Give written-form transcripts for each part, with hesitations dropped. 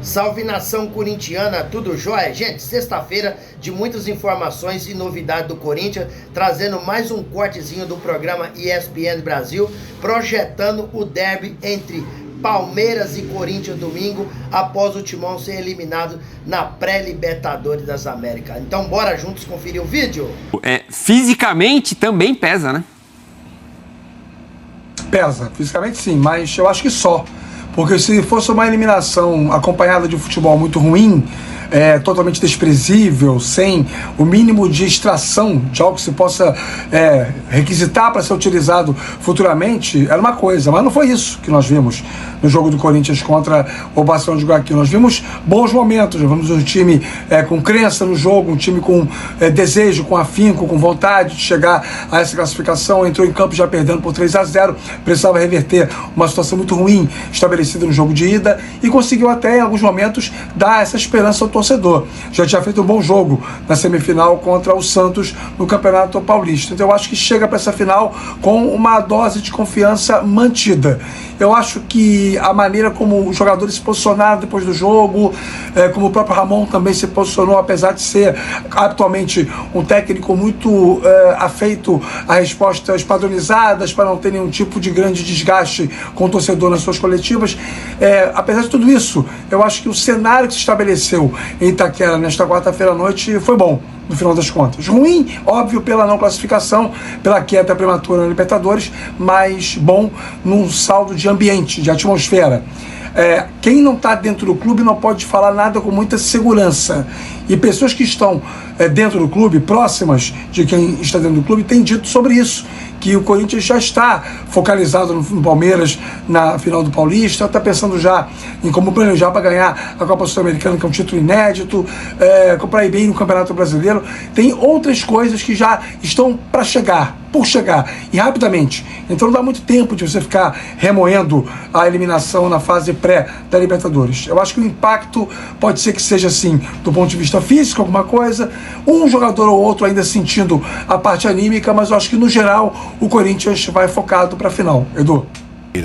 Salve nação corintiana, tudo jóia? Gente, sexta-feira de muitas informações e novidades do Corinthians, trazendo mais um cortezinho do programa ESPN Brasil, projetando o derby entre Palmeiras e Corinthians domingo, após o Timão ser eliminado na pré-Libertadores das Américas. Então bora juntos conferir o vídeo? Fisicamente também pesa, né? Pesa, fisicamente sim, mas eu acho que só. Porque se fosse uma eliminação acompanhada de um futebol muito ruim, totalmente desprezível, sem o mínimo de extração de algo que se possa requisitar para ser utilizado futuramente, era uma coisa, mas não foi isso que nós vimos no jogo do Corinthians contra o Barcelona de Guayaquil. Nós vimos bons momentos, nós vimos um time com crença no jogo, um time com desejo, com afinco, com vontade de chegar a essa classificação, entrou em campo já perdendo por 3-0, precisava reverter uma situação muito ruim estabelecida no jogo de ida e conseguiu até em alguns momentos dar essa esperança ao torcedor. Já tinha feito um bom jogo na semifinal contra o Santos no Campeonato Paulista. Então eu acho que chega para essa final com uma dose de confiança mantida. Eu acho que a maneira como os jogadores se posicionaram depois do jogo, como o próprio Ramon também se posicionou, apesar de ser habitualmente um técnico muito afeito a respostas padronizadas para não ter nenhum tipo de grande desgaste com o torcedor nas suas coletivas. Apesar de tudo isso, eu acho que o cenário que se estabeleceu em Itaquera nesta quarta-feira à noite foi bom, no final das contas. Ruim, óbvio, pela não classificação, pela queda prematura na Libertadores, mas bom num saldo de ambiente, de atmosfera. Quem não está dentro do clube não pode falar nada com muita segurança. E pessoas que estão dentro do clube, próximas de quem está dentro do clube, têm dito sobre isso, que o Corinthians já está focalizado no Palmeiras na final do Paulista, está pensando já em como planejar para ganhar a Copa Sul-Americana, que é um título inédito, para ir bem no Campeonato Brasileiro. Tem outras coisas que já estão para chegar, por chegar, e rapidamente. Então não dá muito tempo de você ficar remoendo a eliminação na fase pré da Libertadores. Eu acho que o impacto pode ser que seja assim, do ponto de vista físico, alguma coisa, um jogador ou outro ainda sentindo a parte anímica, mas eu acho que no geral o Corinthians vai focado para a final. Edu.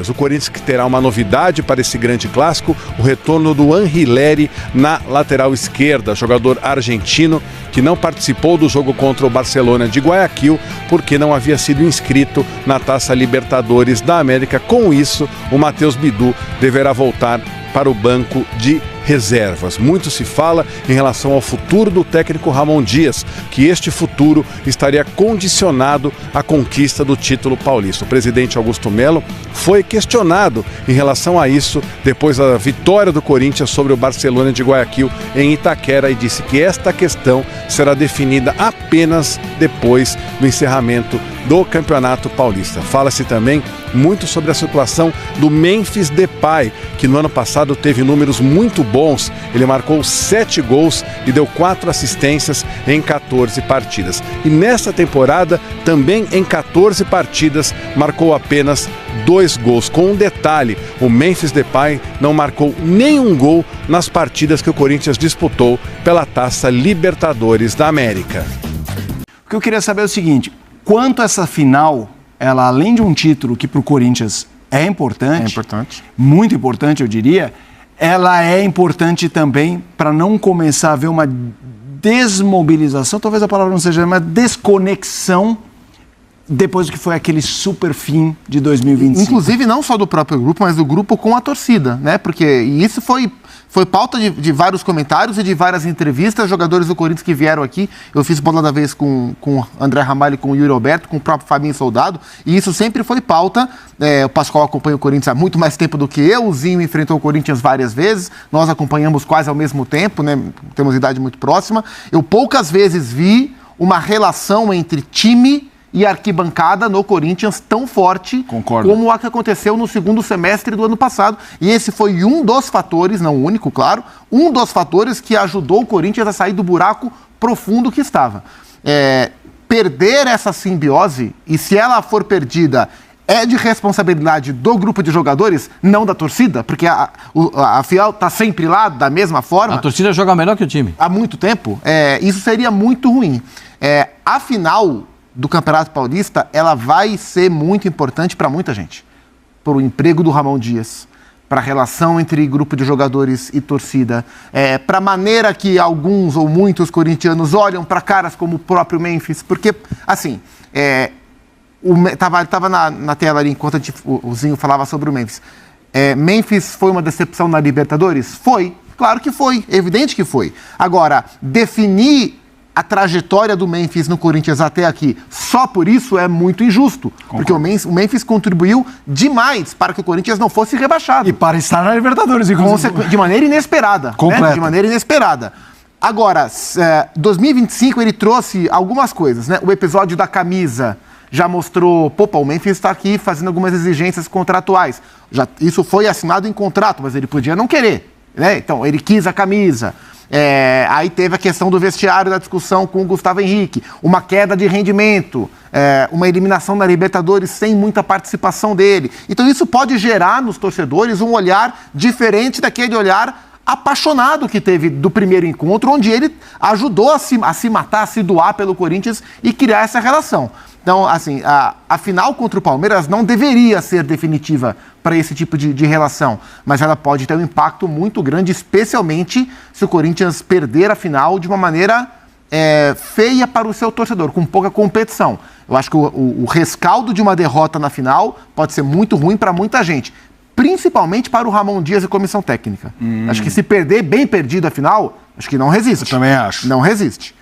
O Corinthians que terá uma novidade para esse grande clássico, o retorno do Anrileri na lateral esquerda, jogador argentino que não participou do jogo contra o Barcelona de Guayaquil porque não havia sido inscrito na Taça Libertadores da América. Com isso, o Matheus Bidu deverá voltar para o banco de reservas. Muito se fala em relação ao futuro do técnico Ramon Dias, que este futuro estaria condicionado à conquista do título paulista. O presidente Augusto Melo foi questionado em relação a isso depois da vitória do Corinthians sobre o Barcelona de Guayaquil em Itaquera e disse que esta questão será definida apenas depois do encerramento do Campeonato Paulista. Fala-se também muito sobre a situação do Memphis Depay, que no ano passado teve números muito bons. Ele marcou 7 gols e deu 4 assistências em 14 partidas. E nessa temporada, também em 14 partidas, marcou apenas 2 gols. Com um detalhe, o Memphis Depay não marcou nenhum gol nas partidas que o Corinthians disputou pela Taça Libertadores da América. O que eu queria saber é o seguinte: quanto essa final, ela além de um título que para o Corinthians é importante, muito importante eu diria, ela é importante também para não começar a haver uma desmobilização, talvez a palavra não seja, mas desconexão depois do que foi aquele super fim de 2025. Inclusive não só do próprio grupo, mas do grupo com a torcida, né? Porque isso foi pauta de vários comentários e de várias entrevistas. Jogadores do Corinthians que vieram aqui, eu fiz bola da vez com o André Ramalho, com o Yuri Alberto, com o próprio Fabinho Soldado, e isso sempre foi pauta. O Pascoal acompanha o Corinthians há muito mais tempo do que eu, o Zinho enfrentou o Corinthians várias vezes, nós acompanhamos quase ao mesmo tempo, né? Temos idade muito próxima. Eu poucas vezes vi uma relação entre time e arquibancada no Corinthians tão forte como a que aconteceu no segundo semestre do ano passado. E esse foi um dos fatores, não o único, claro, um dos fatores que ajudou o Corinthians a sair do buraco profundo que estava. Perder essa simbiose, e se ela for perdida, é de responsabilidade do grupo de jogadores, não da torcida, porque a Fiel está sempre lá, da mesma forma. A torcida joga melhor que o time. Há muito tempo. Isso seria muito ruim. A final do Campeonato Paulista, ela vai ser muito importante para muita gente. Para o emprego do Ramon Dias, para a relação entre grupo de jogadores e torcida, para a maneira que alguns ou muitos corintianos olham para caras como o próprio Memphis, porque, assim, estava na tela ali enquanto o Zinho falava sobre o Memphis. Memphis foi uma decepção na Libertadores? Foi, claro que foi, evidente que foi. Agora, definir a trajetória do Memphis no Corinthians até aqui só por isso é muito injusto. Concordo. Porque o Memphis contribuiu demais para que o Corinthians não fosse rebaixado. E para estar na Libertadores, inclusive. De maneira inesperada. Né? De maneira inesperada. Agora, 2025 ele trouxe algumas coisas, né? O episódio da camisa já mostrou, o Memphis está aqui fazendo algumas exigências contratuais. Isso foi assinado em contrato, mas ele podia não querer, né? Então, ele quis a camisa. Aí teve a questão do vestiário, da discussão com o Gustavo Henrique, uma queda de rendimento, uma eliminação na Libertadores sem muita participação dele. Então isso pode gerar nos torcedores um olhar diferente daquele olhar apaixonado que teve do primeiro encontro, onde ele ajudou a se matar, a se doar pelo Corinthians e criar essa relação. Então, assim, a final contra o Palmeiras não deveria ser definitiva para esse tipo de relação, mas ela pode ter um impacto muito grande, especialmente se o Corinthians perder a final de uma maneira feia para o seu torcedor, com pouca competição. Eu acho que o rescaldo de uma derrota na final pode ser muito ruim para muita gente, principalmente para o Ramon Dias e comissão técnica. Acho que se perder bem perdido a final, acho que não resiste. Eu também acho. Não resiste.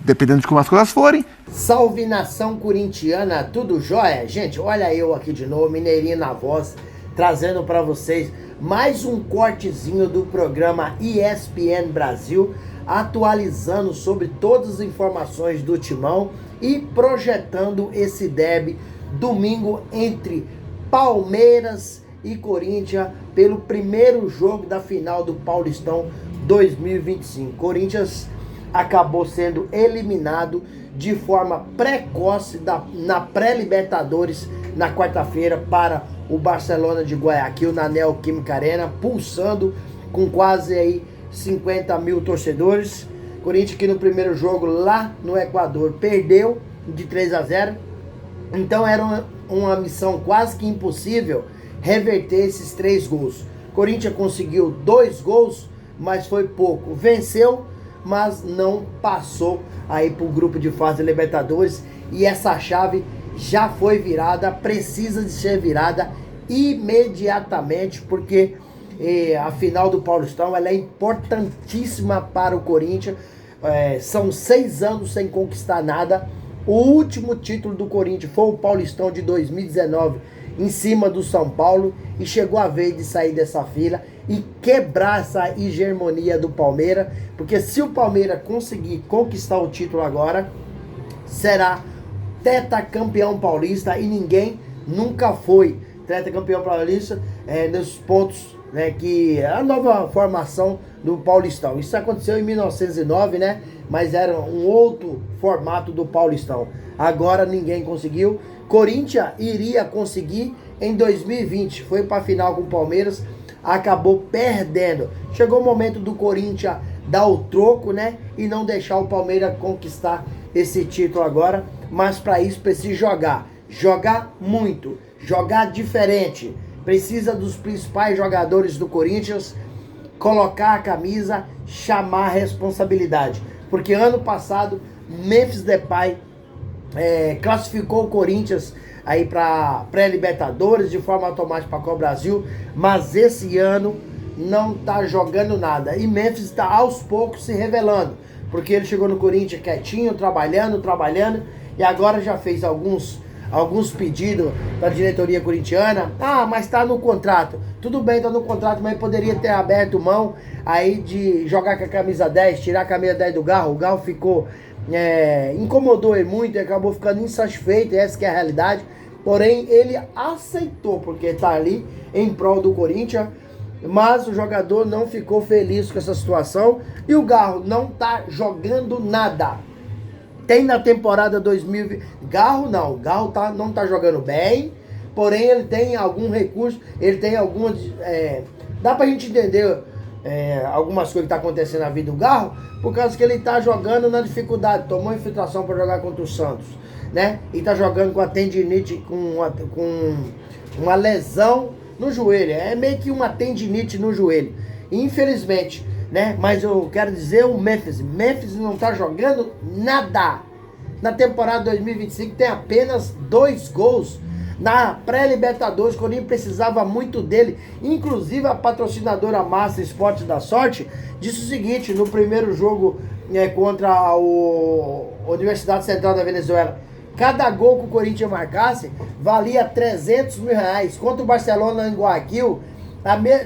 Dependendo de como as coisas forem. Salve nação corintiana, tudo jóia? Gente, olha eu aqui de novo, Mineirinho na voz, trazendo para vocês mais um cortezinho do programa ESPN Brasil, atualizando sobre todas as informações do Timão e projetando esse derby domingo entre Palmeiras e Corinthians pelo primeiro jogo da final do Paulistão 2025. Corinthians acabou sendo eliminado de forma precoce na pré-Libertadores na quarta-feira para o Barcelona de Guayaquil na Neoquímica Arena, pulsando com quase aí 50 mil torcedores. Corinthians que no primeiro jogo lá no Equador perdeu de 3-0, então era uma missão quase que impossível reverter esses 3 gols. Corinthians conseguiu 2 gols, mas foi pouco. Venceu, mas não passou aí para o grupo de fase da Libertadores, e essa chave já foi virada, precisa de ser virada imediatamente, porque a final do Paulistão ela é importantíssima para o Corinthians. São 6 anos sem conquistar nada. O último título do Corinthians foi o Paulistão de 2019 em cima do São Paulo, e chegou a vez de sair dessa fila e quebrar essa hegemonia do Palmeiras, porque se o Palmeiras conseguir conquistar o título agora, será tetracampeão paulista, e ninguém nunca foi tetracampeão paulista nos pontos, né, que é a nova formação do Paulistão. Isso aconteceu em 1909, né, mas era um outro formato do Paulistão. Agora ninguém conseguiu. Corinthians iria conseguir em 2020, foi para a final com o Palmeiras, acabou perdendo. Chegou o momento do Corinthians dar o troco, né, e não deixar o Palmeiras conquistar esse título agora, mas para isso precisa jogar muito, jogar diferente. Precisa dos principais jogadores do Corinthians colocar a camisa, chamar a responsabilidade, porque ano passado Memphis Depay classificou o Corinthians aí para pré-Libertadores de forma automática para a Copa Brasil, mas esse ano não tá jogando nada, e Memphis está aos poucos se revelando, porque ele chegou no Corinthians quietinho, trabalhando, e agora já fez alguns pedidos para a diretoria corintiana. Mas tá no contrato. Tudo bem, tá no contrato, mas poderia ter aberto mão aí de jogar com a camisa 10, tirar a camisa 10 do Garro. O Garro ficou incomodou ele muito e acabou ficando insatisfeito, essa que é a realidade. Porém, ele aceitou, porque está ali em prol do Corinthians, mas o jogador não ficou feliz com essa situação, e o Garro não está jogando nada. Tem na temporada 2020, Garro não está jogando bem, porém ele tem algum recurso, ele tem algumas, dá pra gente entender algumas coisas que tá acontecendo na vida do Garro, por causa que ele tá jogando na dificuldade, tomou infiltração para jogar contra o Santos, né? E tá jogando com a tendinite, com uma lesão no joelho, é meio que uma tendinite no joelho, infelizmente, né? Mas eu quero dizer o Memphis não tá jogando nada. Na temporada 2025 tem apenas 2 gols. Na pré-Libertadores, o Corinthians precisava muito dele. Inclusive a patrocinadora Master Esporte da Sorte disse o seguinte, no primeiro jogo contra a Universidade Central da Venezuela: cada gol que o Corinthians marcasse valia 300 mil reais. Contra o Barcelona em Guayaquil,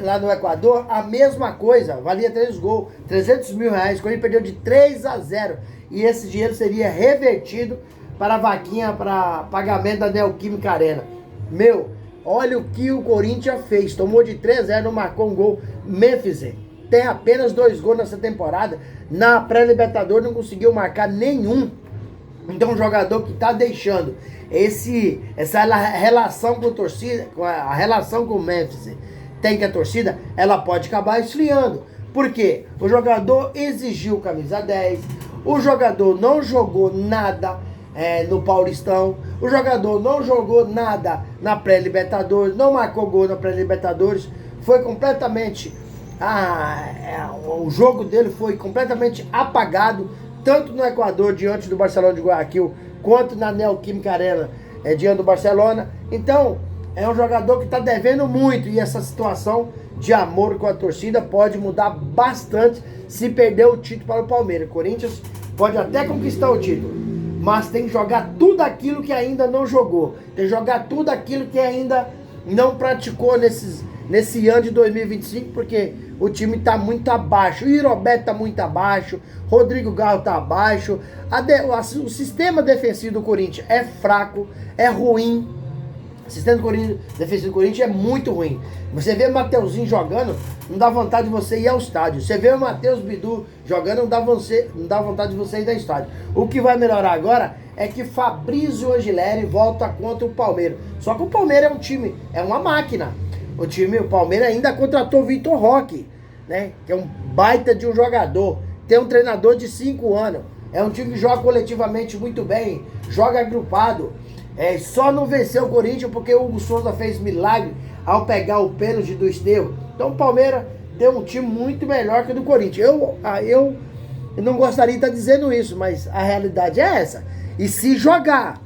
lá no Equador, a mesma coisa, valia 3 gols, 300 mil reais. O Corinthians perdeu de 3-0 e esse dinheiro seria revertido para a vaquinha, para pagamento da Neoquímica Arena. Meu, olha o que o Corinthians fez, tomou de 3-0, não marcou um gol. Memphis tem apenas 2 gols nessa temporada, na pré-Libertadores não conseguiu marcar nenhum. Então, um jogador que está deixando essa relação com a torcida, a relação com o Memphis tem com a torcida, ela pode acabar esfriando. Por quê? O jogador exigiu camisa 10, o jogador não jogou nada no Paulistão, o jogador não jogou nada na pré-Libertadores, não marcou gol na pré-Libertadores, foi completamente... o jogo dele foi completamente apagado, tanto no Equador, diante do Barcelona de Guayaquil, quanto na Neoquímica Arena, diante do Barcelona. Então, é um jogador que está devendo muito, e essa situação de amor com a torcida pode mudar bastante se perder o título para o Palmeiras. O Corinthians pode até conquistar o título, mas tem que jogar tudo aquilo que ainda não jogou, tem que jogar tudo aquilo que ainda não praticou nesse ano de 2025, porque o time está muito abaixo. O Roberto está muito abaixo, Rodrigo Garro está abaixo, o sistema defensivo do Corinthians é fraco, é ruim. O sistema defensivo do Corinthians é muito ruim. Você vê o Mateuzinho jogando, não dá vontade de você ir ao estádio. Você vê o Matheus Bidu jogando, não dá vontade de você ir ao estádio. O que vai melhorar agora é que Fabrício Angileri volta contra o Palmeiras. Só que o Palmeiras é um time, é uma máquina. O Palmeiras ainda contratou o Vitor Roque, né? Que é um baita de um jogador. Tem um treinador de 5 anos. É um time que joga coletivamente muito bem, joga agrupado. Só não venceu o Corinthians porque o Hugo Souza fez milagre ao pegar o pênalti do Estevão. Então o Palmeiras tem um time muito melhor que o do Corinthians. Eu não gostaria de estar dizendo isso, mas a realidade é essa. E se jogar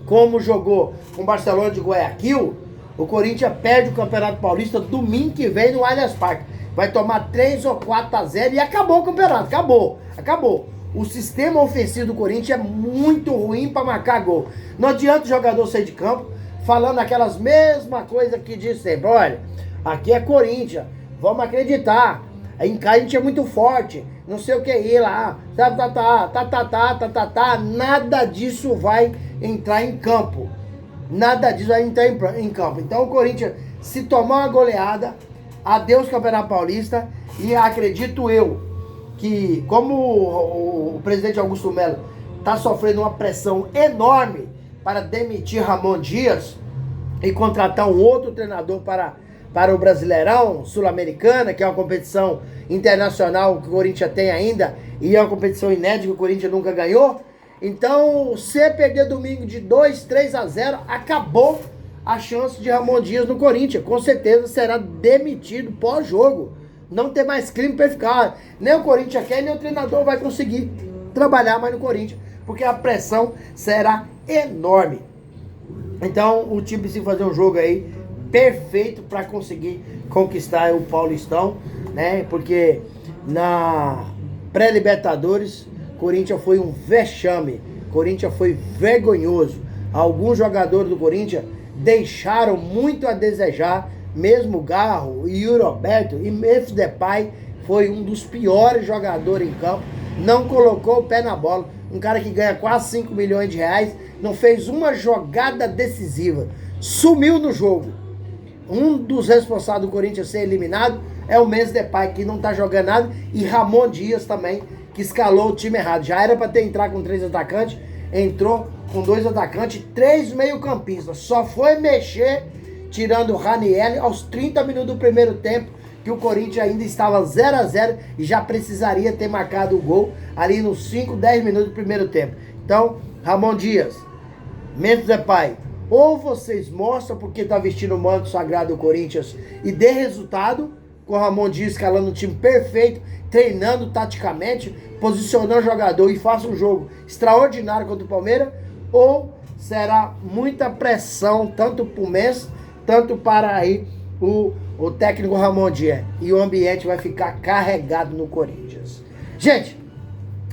como jogou com o Barcelona de Guayaquil, o Corinthians perde o Campeonato Paulista domingo que vem no Allianz Parque. Vai tomar 3 ou 4-0 e acabou o campeonato. Acabou. O sistema ofensivo do Corinthians é muito ruim para marcar gol. Não adianta o jogador sair de campo falando aquelas mesmas coisas que diz sempre. Olha, aqui é Corinthians, vamos acreditar. A Corinthians é muito forte, não sei o que ir lá. Nada disso vai entrar em campo. Nada disso vai entrar em campo. Então o Corinthians, se tomar uma goleada, adeus Campeonato Paulista. E acredito eu que, como o presidente Augusto Melo está sofrendo uma pressão enorme para demitir Ramon Dias e contratar um outro treinador para o Brasileirão Sul-Americana, que é uma competição internacional que o Corinthians tem ainda, e é uma competição inédita que o Corinthians nunca ganhou. Então, se perder domingo de 2-3-0, acabou a chance de Ramon Dias no Corinthians. Com certeza será demitido pós-jogo. Não tem mais clima para ficar. Nem o Corinthians quer, nem o treinador vai conseguir trabalhar mais no Corinthians, porque a pressão será enorme. Então, o time precisa fazer um jogo aí perfeito para conseguir conquistar o Paulistão, né? Porque na pré-Libertadores, Corinthians foi um vexame, Corinthians foi vergonhoso. Alguns jogadores do Corinthians deixaram muito a desejar, mesmo Garro e Roberto, e Memphis Depay foi um dos piores jogadores em campo, não colocou o pé na bola. Um cara que ganha quase 5 milhões de reais, não fez uma jogada decisiva, sumiu no jogo. Um dos responsáveis do Corinthians ser eliminado é o Memphis Depay, que não está jogando nada, e Ramon Dias também, que escalou o time errado. Já era para ter entrado com 3 atacantes, entrou com 2 atacantes, 3 meio-campistas. Só foi mexer, tirando o Raniel, aos 30 minutos do primeiro tempo, que o Corinthians ainda estava 0-0 e já precisaria ter marcado o gol ali nos 5, 10 minutos do primeiro tempo. Então, Ramon Dias, Memphis Depay, Ou vocês mostram porque tá vestindo o manto sagrado do Corinthians e dê resultado, com o Ramon Dias escalando um time perfeito, treinando taticamente, posicionando o jogador e faça um jogo extraordinário contra o Palmeiras, ou será muita pressão, tanto para o Messi, tanto para aí o técnico Ramon Dias, e o ambiente vai ficar carregado no Corinthians. Gente,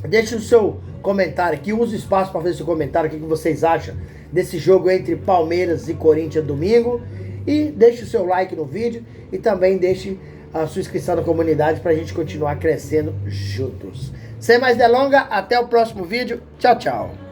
deixe o seu comentário aqui, use o espaço para fazer seu comentário, o que vocês acham desse jogo entre Palmeiras e Corinthians domingo, e deixe o seu like no vídeo e também deixe a sua inscrição na comunidade para a gente continuar crescendo juntos. Sem mais delongas, até o próximo vídeo. Tchau, tchau.